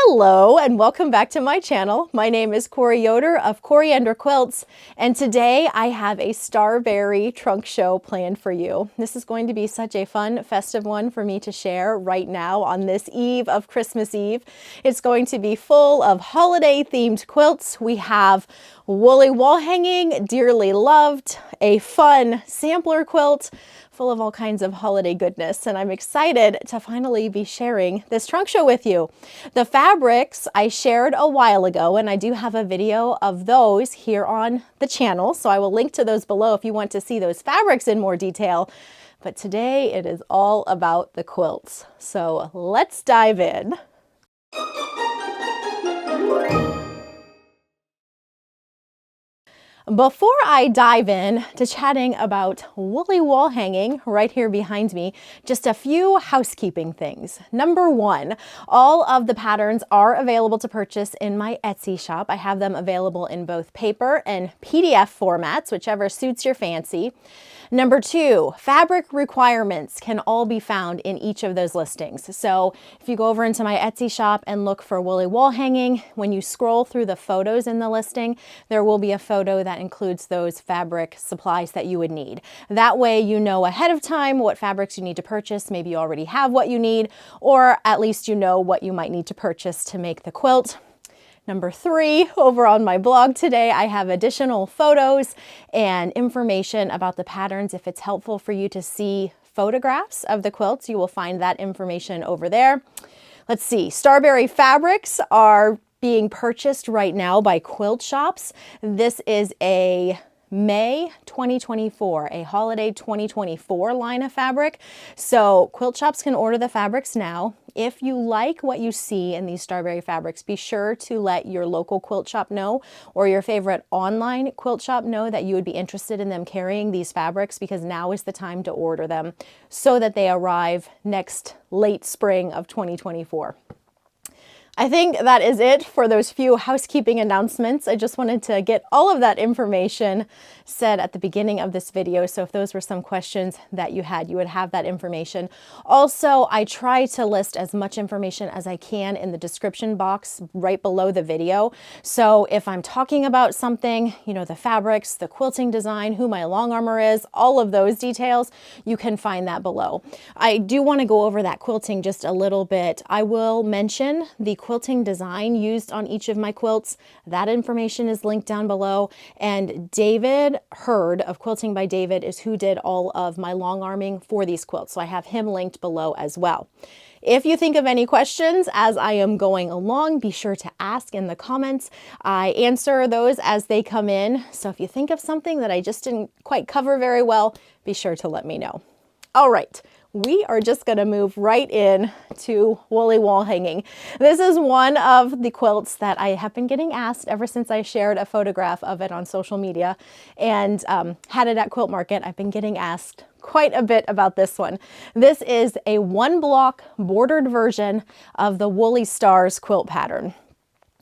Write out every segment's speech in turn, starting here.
Hello and welcome back to my channel. My name is Corey Yoder of Coriander Quilts, and today I have a Starberry trunk show planned for you. This is going to be such a fun, festive one for me to share right now on this eve of Christmas Eve. It's going to be full of holiday themed quilts. We have woolly wall hanging, dearly loved, a fun sampler quilt, full of all kinds of holiday goodness, and I'm excited to finally be sharing this trunk show with you. The fabrics I shared a while ago, and I do have a video of those here on the channel, so I will link to those below if you want to see those fabrics in more detail. But today it is all about the quilts. So let's dive in. Before I dive in to chatting about woolly wall hanging right here behind me, just a few housekeeping things. Number one, all of the patterns are available to purchase in my Etsy shop. I have them available in both paper and PDF formats, whichever suits your fancy. Number two, fabric requirements can all be found in each of those listings. So if you go over into my Etsy shop and look for woolly wall hanging, when you scroll through the photos in the listing, there will be a photo that includes those fabric supplies that you would need. That way you know ahead of time what fabrics you need to purchase. Maybe you already have what you need, or at least you know what you might need to purchase to make the quilt. Number three, over on my blog today, I have additional photos and information about the patterns. If it's helpful for you to see photographs of the quilts, you will find that information over there. Let's see, Starberry fabrics are being purchased right now by quilt shops. This is a May 2024, a holiday 2024 line of fabric. So quilt shops can order the fabrics now. If you like what you see in these Starberry fabrics, be sure to let your local quilt shop know, or your favorite online quilt shop know, that you would be interested in them carrying these fabrics, because now is the time to order them so that they arrive next late spring of 2024. I think that is it for those few housekeeping announcements. I just wanted to get all of that information said at the beginning of this video. So if those were some questions that you had, you would have that information. Also, I try to list as much information as I can in the description box right below the video. So if I'm talking about something, you know, the fabrics, the quilting design, who my long armor is, all of those details, you can find that below. I do want to go over that quilting just a little bit. I will mention the quilting design used on each of my quilts. That information is linked down below. And David Hurd of Quilting by David is who did all of my long arming for these quilts. So I have him linked below as well. If you think of any questions as I am going along, be sure to ask in the comments. I answer those as they come in. So if you think of something that I just didn't quite cover very well, be sure to let me know. All right. We are just going to move right in to woolly wall hanging. This is one of the quilts that I have been getting asked ever since I shared a photograph of it on social media and had it at Quilt Market. I've been getting asked quite a bit about this one. This is a one block bordered version of the Woolly Stars quilt pattern.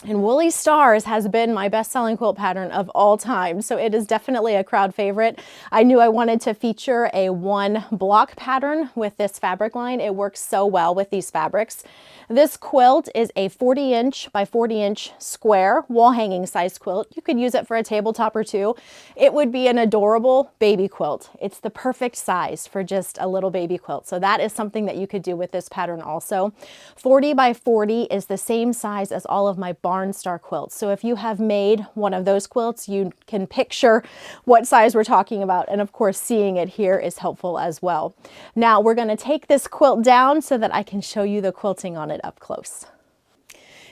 And Woolly Stars has been my best-selling quilt pattern of all time, so it is definitely a crowd favorite. I knew I wanted to feature a one block pattern with this fabric line. It works so well with these fabrics. This quilt is a 40-inch by 40-inch square wall hanging size quilt. You could use it for a tabletop or two. It would be an adorable baby quilt. It's the perfect size for just a little baby quilt, so that is something that you could do with this pattern also. 40 by 40 is the same size as all of my Barnstar quilts. So if you have made one of those quilts, you can picture what size we're talking about. And of course, seeing it here is helpful as well. Now we're going to take this quilt down so that I can show you the quilting on it up close.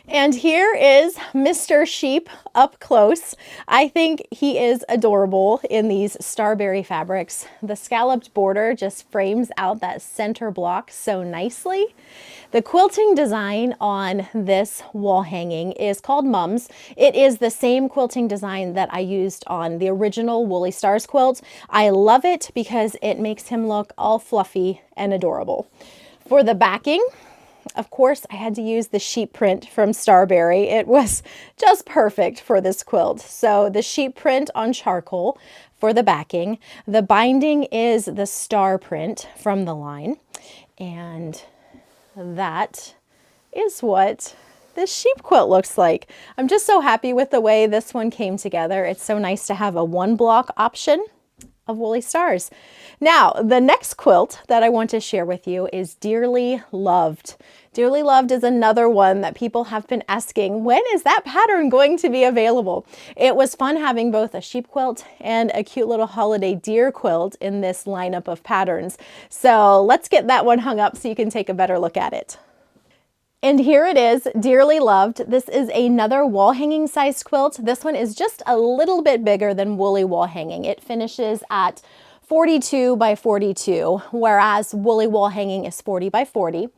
And here is Mr. Sheep up close. I think he is adorable in these Starberry fabrics. The scalloped border just frames out that center block so nicely. The quilting design on this wall hanging is called Mums. It is the same quilting design that I used on the original Woolly Stars quilt. I love it because it makes him look all fluffy and adorable. For the backing, of course, I had to use the sheep print from Starberry. It was just perfect for this quilt. So the sheep print on charcoal for the backing. The binding is the star print from the line. And that is what this sheep quilt looks like. I'm just so happy with the way this one came together. It's so nice to have a one block option of woolly stars. Now, the next quilt that I want to share with you is Dearly Loved. Dearly Loved is another one that people have been asking, when is that pattern going to be available? It was fun having both a sheep quilt and a cute little holiday deer quilt in this lineup of patterns. So let's get that one hung up so you can take a better look at it. And here it is, Dearly Loved. This is another wall hanging size quilt. This one is just a little bit bigger than woolly wall hanging. It finishes at 42 by 42, whereas woolly wall hanging is 40 by 40.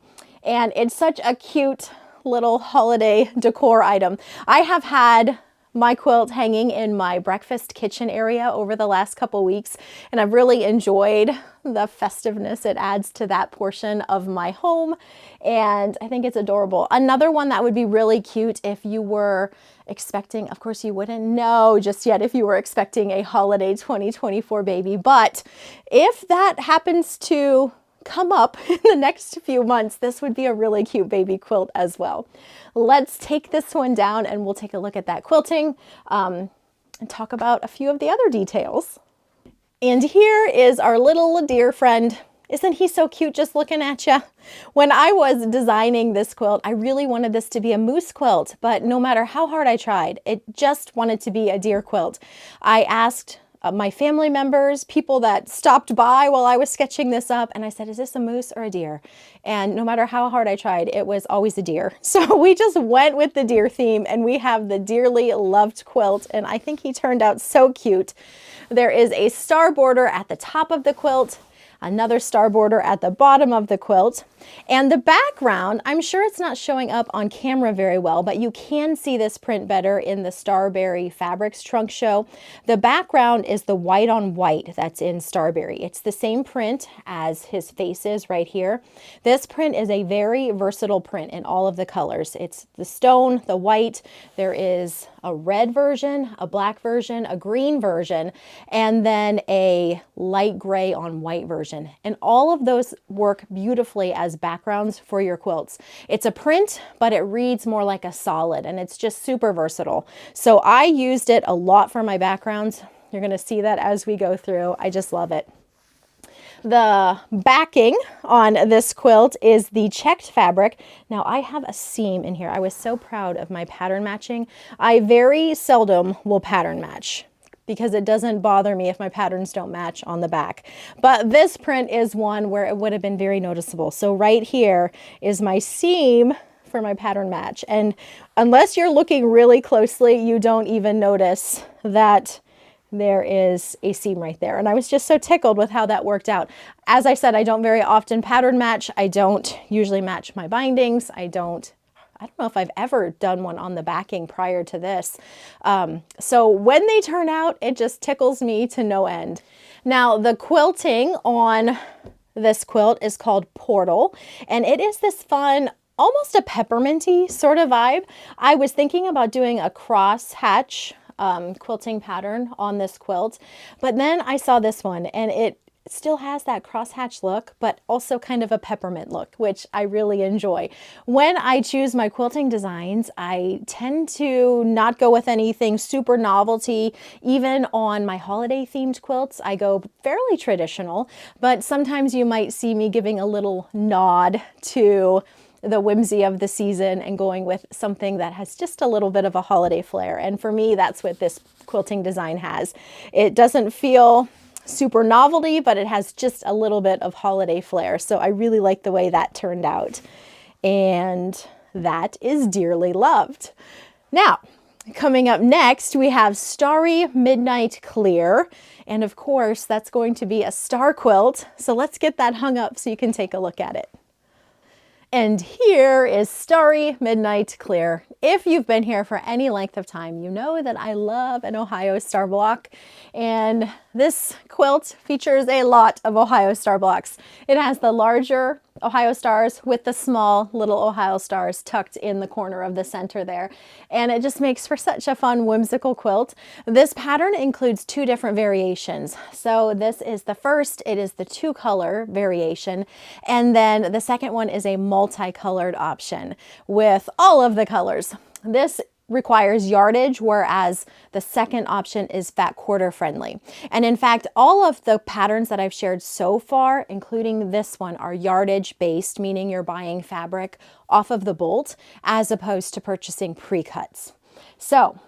And it's such a cute little holiday decor item. I have had my quilt hanging in my breakfast kitchen area over the last couple weeks, and I've really enjoyed the festiveness it adds to that portion of my home, and I think it's adorable. Another one that would be really cute if you were expecting, of course you wouldn't know just yet if you were expecting a holiday 2024 baby, but if that happens to come up in the next few months, this would be a really cute baby quilt as well. Let's take this one down and we'll take a look at that quilting and talk about a few of the other details. And here is our little deer friend. Isn't he so cute just looking at you? When I was designing this quilt, I really wanted this to be a moose quilt, but no matter how hard I tried, it just wanted to be a deer quilt. I asked my family members, people that stopped by while I was sketching this up, and I said, is this a moose or a deer? And no matter how hard I tried, it was always a deer. So we just went with the deer theme, and we have the Dearly Loved quilt, and I think he turned out so cute. There is a star border at the top of the quilt, another star border at the bottom of the quilt. And the background, I'm sure it's not showing up on camera very well, but you can see this print better in the Starberry Fabrics trunk show. The background is the white on white that's in Starberry. It's the same print as his face is right here. This print is a very versatile print in all of the colors. It's the stone, the white, there is a red version, a black version, a green version, and then a light gray on white version. And all of those work beautifully as backgrounds for your quilts. It's a print, but it reads more like a solid, and it's just super versatile. So I used it a lot for my backgrounds. You're going to see that as we go through. I just love it. The backing on this quilt is the checked fabric. Now I have a seam in here. I was so proud of my pattern matching. I very seldom will pattern match because it doesn't bother me if my patterns don't match on the back. But this print is one where it would have been very noticeable. So right here is my seam for my pattern match. And unless you're looking really closely, you don't even notice that there is a seam right there. And I was just so tickled with how that worked out. As I said, I don't very often pattern match. I don't usually match my bindings. I don't know if I've ever done one on the backing prior to this. So when they turn out, it just tickles me to no end. Now the quilting on this quilt is called Portal, and it is this fun, almost a pepperminty sort of vibe. I was thinking about doing a cross hatch quilting pattern on this quilt, but then I saw this one and it still has that crosshatch look, but also kind of a peppermint look, which I really enjoy. When I choose my quilting designs, I tend to not go with anything super novelty. Even on my holiday themed quilts, I go fairly traditional, but sometimes you might see me giving a little nod to the whimsy of the season and going with something that has just a little bit of a holiday flair. And for me, that's what this quilting design has. It doesn't feel super novelty, but it has just a little bit of holiday flair. So I really like the way that turned out. And that is Dearly Loved. Now, coming up next, we have Starry Midnight Clear. And of course, that's going to be a star quilt. So let's get that hung up so you can take a look at it. And here is Starry Midnight Clear. if you've been here for any length of time, you know that I love an Ohio star block, and this quilt features a lot of Ohio star blocks. It has the larger Ohio stars with the small little Ohio stars tucked in the corner of the center there, and it just makes for such a fun, whimsical quilt. This pattern includes 2 different variations. So this is the first, it is the 2-color variation, and then the second one is a multicolored option with all of the colors. This requires yardage, whereas the second option is fat quarter friendly. And in fact, all of the patterns that I've shared so far, including this one, are yardage based, meaning you're buying fabric off of the bolt as opposed to purchasing pre-cuts. So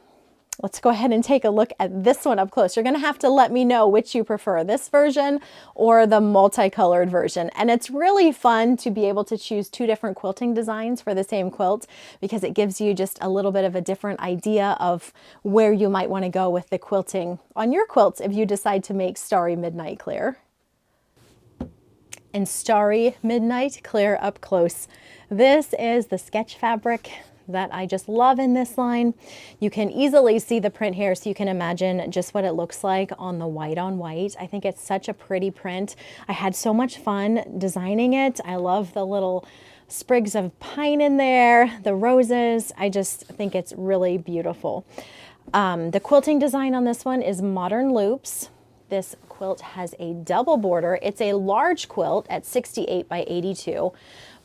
let's go ahead and take a look at this one up close. You're going to have to let me know which you prefer, this version or the multicolored version. And it's really fun to be able to choose 2 different quilting designs for the same quilt, because it gives you just a little bit of a different idea of where you might want to go with the quilting on your quilts if you decide to make Starry Midnight Clear. And Starry Midnight Clear up close. This is the sketch fabric that I just love in this line. You can easily see the print here, so you can imagine just what it looks like on the white on white. I think it's such a pretty print. I had so much fun designing it. I love the little sprigs of pine in there, the roses. I just think it's really beautiful. The quilting design on this one is modern loops. This quilt has a double border. It's a large quilt at 68 by 82,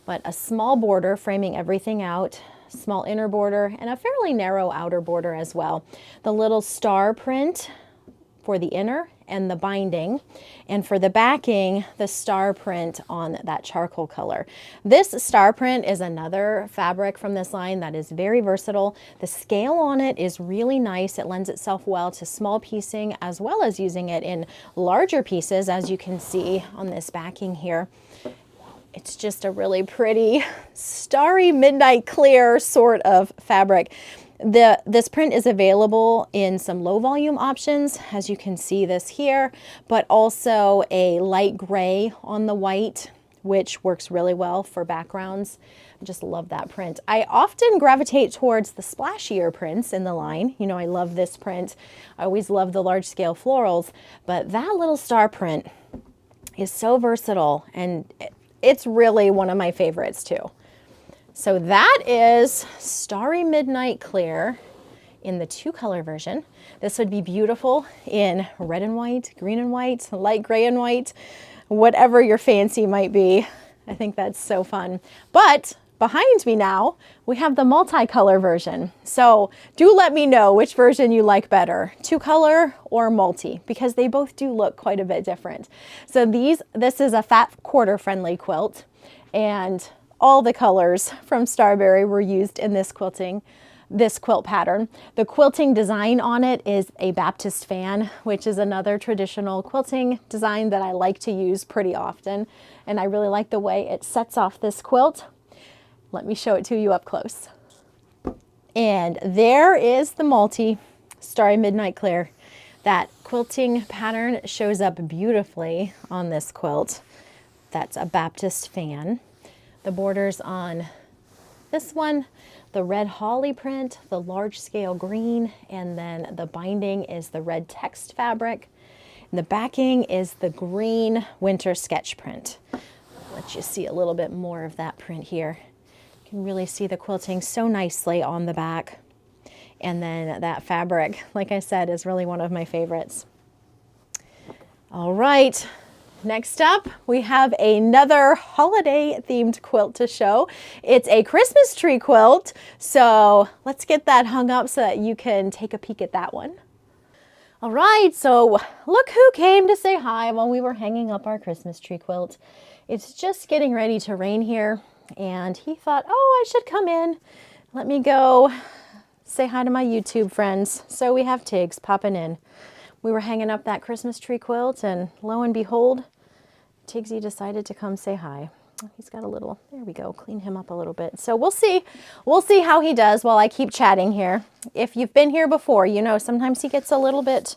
but a small border framing everything out. Small inner border and a fairly narrow outer border as well. The little star print for the inner and the binding, and for the backing, the star print on that charcoal color. This star print is another fabric from this line that is very versatile. The scale on it is really nice. It lends itself well to small piecing as well as using it in larger pieces, as you can see on this backing here. It's just a really pretty starry midnight clear sort of fabric. This print is available in some low volume options, as you can see this here, but also a light gray on the white, which works really well for backgrounds. I just love that print. I often gravitate towards the splashier prints in the line. You know, I love this print. I always love the large scale florals, but that little star print is so versatile, and it's really one of my favorites too. So that is Starry Midnight Clear in the 2-color version. This would be beautiful in red and white, green and white, light gray and white, whatever your fancy might be. I think that's so fun. But behind me now, we have the multicolor version. So do let me know which version you like better, 2-color or multi, because they both do look quite a bit different. So this is a fat quarter friendly quilt, and all the colors from Starberry were used in this quilt pattern. The quilting design on it is a Baptist fan, which is another traditional quilting design that I like to use pretty often. And I really like the way it sets off this quilt. Let me show it to you up close. And there is the multi Starry Midnight Clear. That quilting pattern shows up beautifully on this quilt. That's a Baptist fan. The borders on this one, the red holly print, the large scale green, and then the binding is the red text fabric. And the backing is the green winter sketch print. I'll let you see a little bit more of that print here. You can really see the quilting so nicely on the back. And then that fabric, like I said, is really one of my favorites. All right, next up, we have another holiday themed quilt to show. It's a Christmas tree quilt. So let's get that hung up so that you can take a peek at that one. All right, so look who came to say hi while we were hanging up our Christmas tree quilt. It's just getting ready to rain here, and he thought, oh, I should come in. Let me go say hi to my YouTube friends. So we have Tiggs popping in. We were hanging up that Christmas tree quilt, and lo and behold, Tiggsy decided to come say hi. He's got a little, there we go, clean him up a little bit. So we'll see how he does while I keep chatting here. If you've been here before, you know sometimes he gets a little bit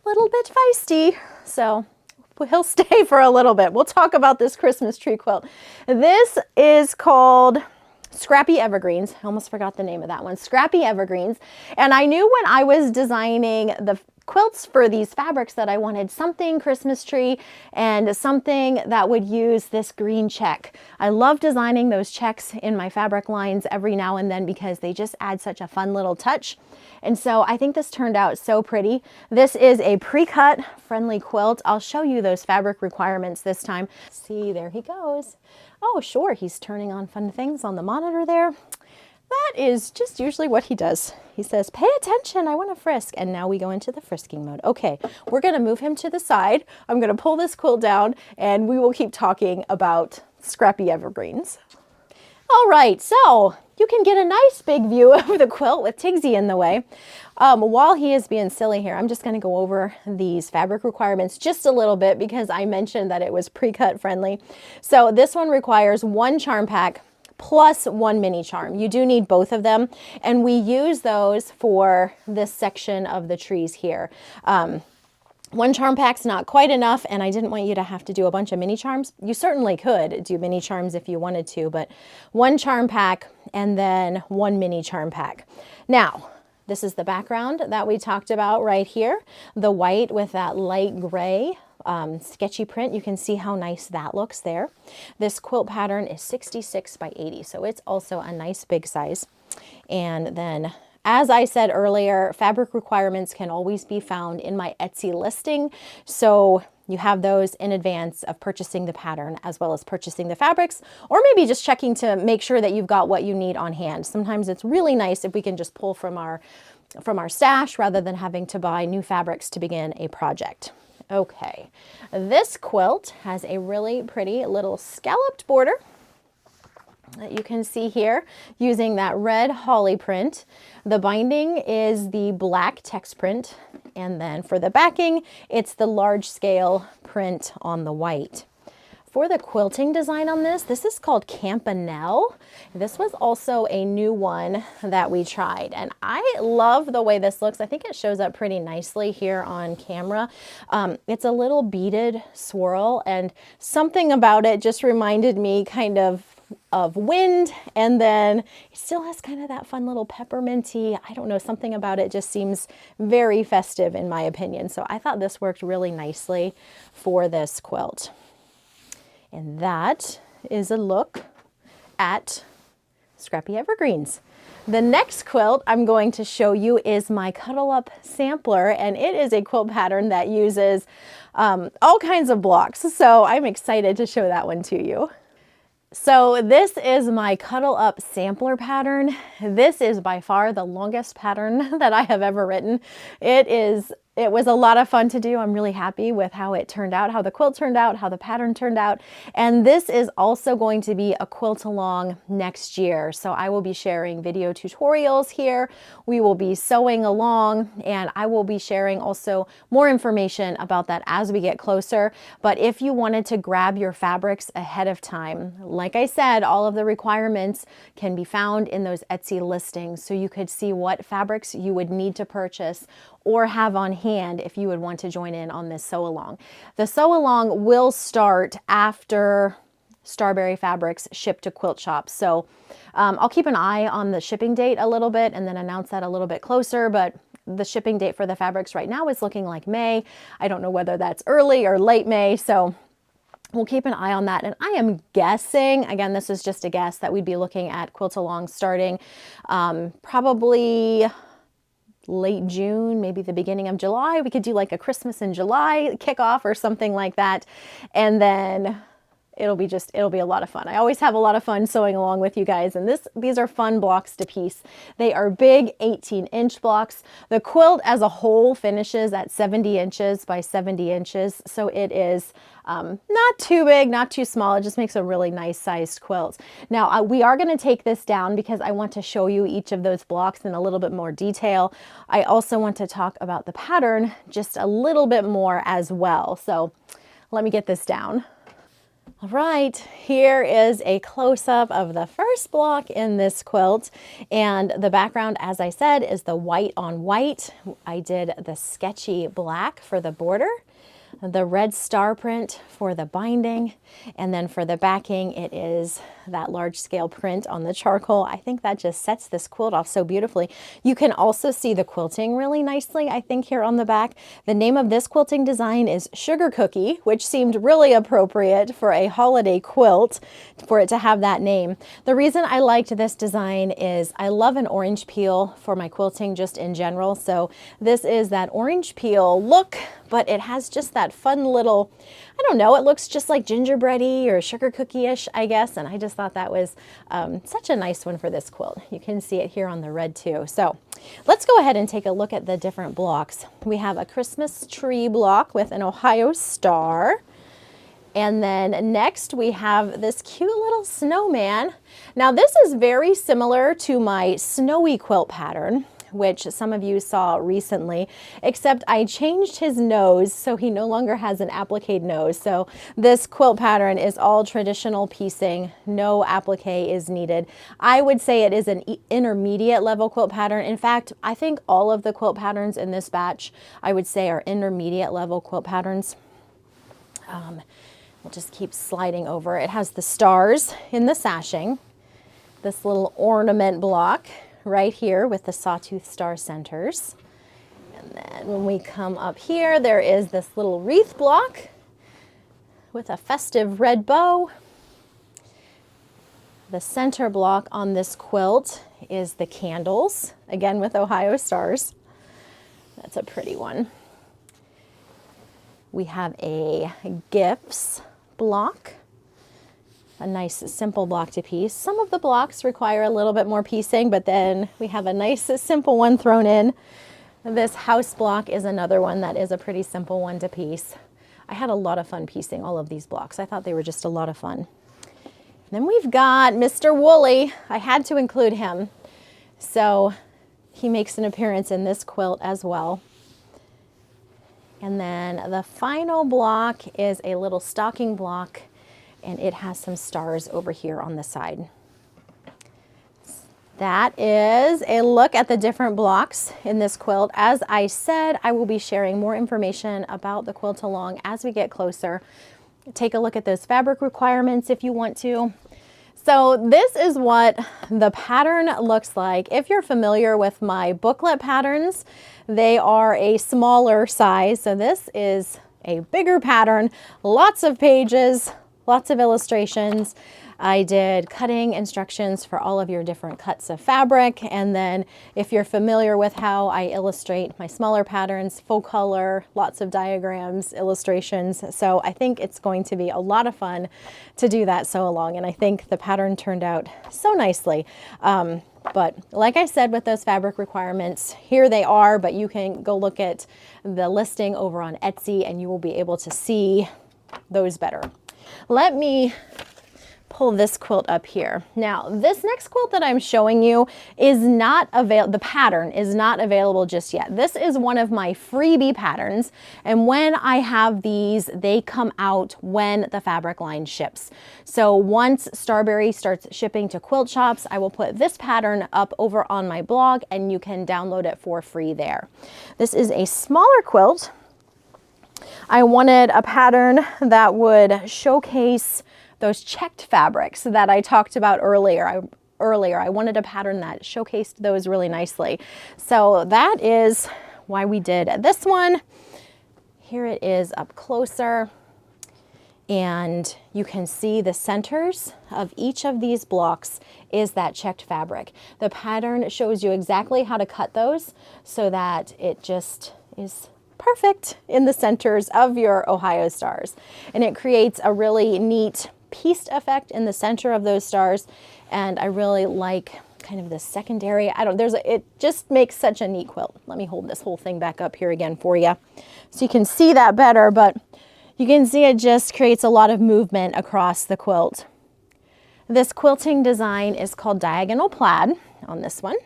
feisty. So he'll stay for a little bit. We'll talk about this Christmas tree quilt. This is called Scrappy Evergreens. I almost forgot the name of that one. Scrappy Evergreens. And I knew when I was designing the quilts for these fabrics that I wanted something Christmas tree and something that would use this green check. I love designing those checks in my fabric lines every now and then because they just add such a fun little touch. And so I think this turned out so pretty. This is a pre-cut friendly quilt. I'll show you those fabric requirements this time. See, there he goes. Oh, sure, he's turning on fun things on the monitor there. That is just usually what he does. He says, pay attention, I want to frisk. And now we go into the frisking mode. Okay, we're going to move him to the side. I'm going to pull this quilt down and we will keep talking about Scrappy Evergreens. All right, so you can get a nice big view of the quilt with Tigsy in the way. While he is being silly here, I'm just going to go over these fabric requirements just a little bit because I mentioned that it was pre-cut friendly. So this one requires 1 charm pack plus 1 mini charm. You do need both of them, and we use those for this section of the trees here. 1 charm pack's not quite enough, and I didn't want you to have to do a bunch of mini charms. You certainly could do mini charms if you wanted to, but 1 charm pack and then 1 mini charm pack. Now, this is the background that we talked about right here. The white with that light gray sketchy print. You can see how nice that looks there. This quilt pattern is 66 by 80, so it's also a nice big size. And then, as I said earlier, fabric requirements can always be found in my Etsy listing, so you have those in advance of purchasing the pattern as well as purchasing the fabrics, or maybe just checking to make sure that you've got what you need on hand. Sometimes it's really nice if we can just pull from our stash rather than having to buy new fabrics to begin a project. Okay, this quilt has a really pretty little scalloped border that you can see here using that red holly print. The binding is the black text print, and then for the backing, it's the large scale print on the white. For the quilting design on this is called Campanelle. This was also a new one that we tried, and I love the way this looks. I think it shows up pretty nicely here on camera. It's a little beaded swirl, and something about it just reminded me kind of wind, and then it still has kind of that fun little pepperminty, I don't know, something about it just seems very festive in my opinion. So I thought this worked really nicely for this quilt. And that is a look at Scrappy Evergreens. The next quilt I'm going to show you is my Cuddle Up Sampler, and it is a quilt pattern that uses all kinds of blocks. So I'm excited to show that one to you. So this is my Cuddle Up Sampler pattern. This is by far the longest pattern that I have ever written. It was a lot of fun to do. I'm really happy with how it turned out, how the quilt turned out, how the pattern turned out. And this is also going to be a quilt along next year. So I will be sharing video tutorials here. We will be sewing along, and I will be sharing also more information about that as we get closer. But if you wanted to grab your fabrics ahead of time, like I said, all of the requirements can be found in those Etsy listings. So you could see what fabrics you would need to purchase or have on hand if you would want to join in on this sew along. The sew along will start after Starberry fabrics ship to quilt shops. So I'll keep an eye on the shipping date a little bit and then announce that a little bit closer, but the shipping date for the fabrics right now is looking like May. I don't know whether that's early or late May, so we'll keep an eye on that. And I am guessing, again, this is just a guess, that we'd be looking at quilt along starting probably late June, maybe the beginning of July. We could do like a Christmas in July kickoff or something like that. And then it'll be a lot of fun. I always have a lot of fun sewing along with you guys. And these are fun blocks to piece. They are big 18-inch blocks. The quilt as a whole finishes at 70 inches by 70 inches. So it is not too big, not too small. It just makes a really nice sized quilt. Now we are going to take this down because I want to show you each of those blocks in a little bit more detail. I also want to talk about the pattern just a little bit more as well. So let me get this down. All right, here is a close-up of the first block in this quilt, and the background, as I said, is the white on white. I did the sketchy black for the border. the red star print for the binding, and then for the backing it is that large scale print on the charcoal. I think that just sets this quilt off so beautifully. You can also see the quilting really nicely, I think, here on the back. The name of this quilting design is Sugar Cookie, which seemed really appropriate for a holiday quilt for it to have that name. The reason I liked this design is I love an orange peel for my quilting just in general. So this is that orange peel look, but it has just that fun little, I don't know, it looks just like gingerbready or sugar cookie-ish, I guess. And I just thought that was such a nice one for this quilt. You can see it here on the red too. So let's go ahead and take a look at the different blocks. We have a Christmas tree block with an Ohio star. And then next we have this cute little snowman. Now this is very similar to my snowy quilt pattern, which some of you saw recently, except I changed his nose so he no longer has an applique nose. So this quilt pattern is all traditional piecing, no applique is needed. I would say it is an intermediate level quilt pattern. In fact, I think all of the quilt patterns in this batch, I would say, are intermediate level quilt patterns. We'll just keep sliding over. It has the stars in the sashing, this little ornament block right here with the sawtooth star centers. And then when we come up here, there is this little wreath block with a festive red bow. The center block on this quilt is the candles, again with Ohio stars. That's a pretty one. We have a gifts block, a nice simple block to piece. Some of the blocks require a little bit more piecing, but then we have a nice simple one thrown in. This house block is another one that is a pretty simple one to piece. I had a lot of fun piecing all of these blocks. I thought they were just a lot of fun. Then we've got Mr. Woolly. I had to include him. So he makes an appearance in this quilt as well. And then the final block is a little stocking block, and it has some stars over here on the side. That is a look at the different blocks in this quilt. As I said, I will be sharing more information about the quilt along as we get closer. Take a look at those fabric requirements if you want to. So this is what the pattern looks like. If you're familiar with my booklet patterns, they are a smaller size. So this is a bigger pattern, lots of pages, lots of illustrations. I did cutting instructions for all of your different cuts of fabric. And then if you're familiar with how I illustrate my smaller patterns, full color, lots of diagrams, illustrations. So I think it's going to be a lot of fun to do that sew along. And I think the pattern turned out so nicely. But like I said, with those fabric requirements, here they are, but you can go look at the listing over on Etsy and you will be able to see those better. Let me pull this quilt up here. Now, this next quilt that I'm showing you is not available, the pattern is not available just yet. This is one of my freebie patterns, and when I have these, they come out when the fabric line ships. So once Starberry starts shipping to quilt shops, I will put this pattern up over on my blog, and you can download it for free there. This is a smaller quilt. I wanted a pattern that would showcase those checked fabrics that I talked about earlier. I wanted a pattern that showcased those really nicely. So that is why we did this one. Here it is up closer. And you can see the centers of each of these blocks is that checked fabric. The pattern shows you exactly how to cut those so that it just is perfect in the centers of your Ohio stars. And it creates a really neat pieced effect in the center of those stars. And I really like kind of the secondary, it just makes such a neat quilt. Let me hold this whole thing back up here again for you so you can see that better, but you can see it just creates a lot of movement across the quilt. This quilting design is called Diagonal Plaid on this one.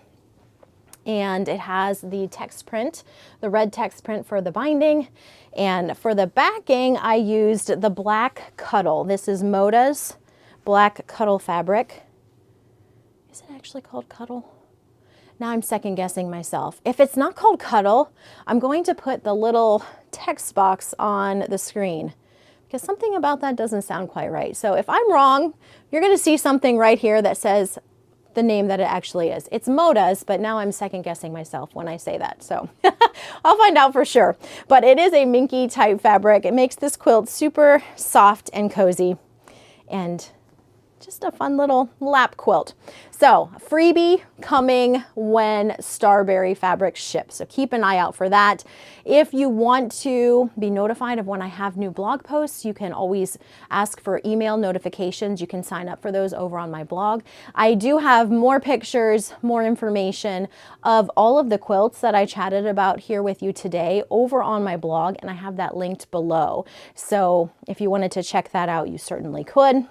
And it has the text print, the red text print for the binding. And for the backing, I used the black Cuddle. This is Moda's black Cuddle fabric. Is it actually called Cuddle? Now I'm second guessing myself. If it's not called Cuddle, I'm going to put the little text box on the screen, because something about that doesn't sound quite right. So if I'm wrong, you're going to see something right here that says the name that it actually is. It's Moda's, but now I'm second guessing myself when I say that. So I'll find out for sure. But it is a minky type fabric. It makes this quilt super soft and cozy and just a fun little lap quilt. So freebie coming when Starberry fabric ships. So keep an eye out for that. If you want to be notified of when I have new blog posts, you can always ask for email notifications. You can sign up for those over on my blog. I do have more pictures, more information of all of the quilts that I chatted about here with you today over on my blog, and I have that linked below. So if you wanted to check that out, you certainly could.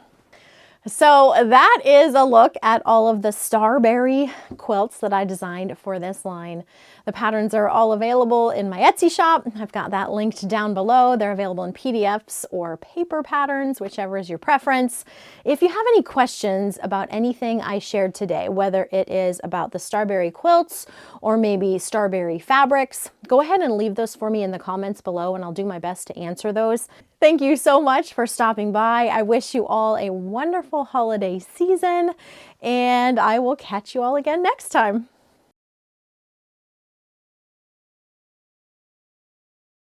So that is a look at all of the Starberry quilts that I designed for this line. The patterns are all available in my Etsy shop. I've got that linked down below. They're available in PDFs or paper patterns, whichever is your preference. If you have any questions about anything I shared today, whether it is about the Starberry quilts or maybe Starberry fabrics, go ahead and leave those for me in the comments below and I'll do my best to answer those. Thank you so much for stopping by. I wish you all a wonderful holiday season, and I will catch you all again next time.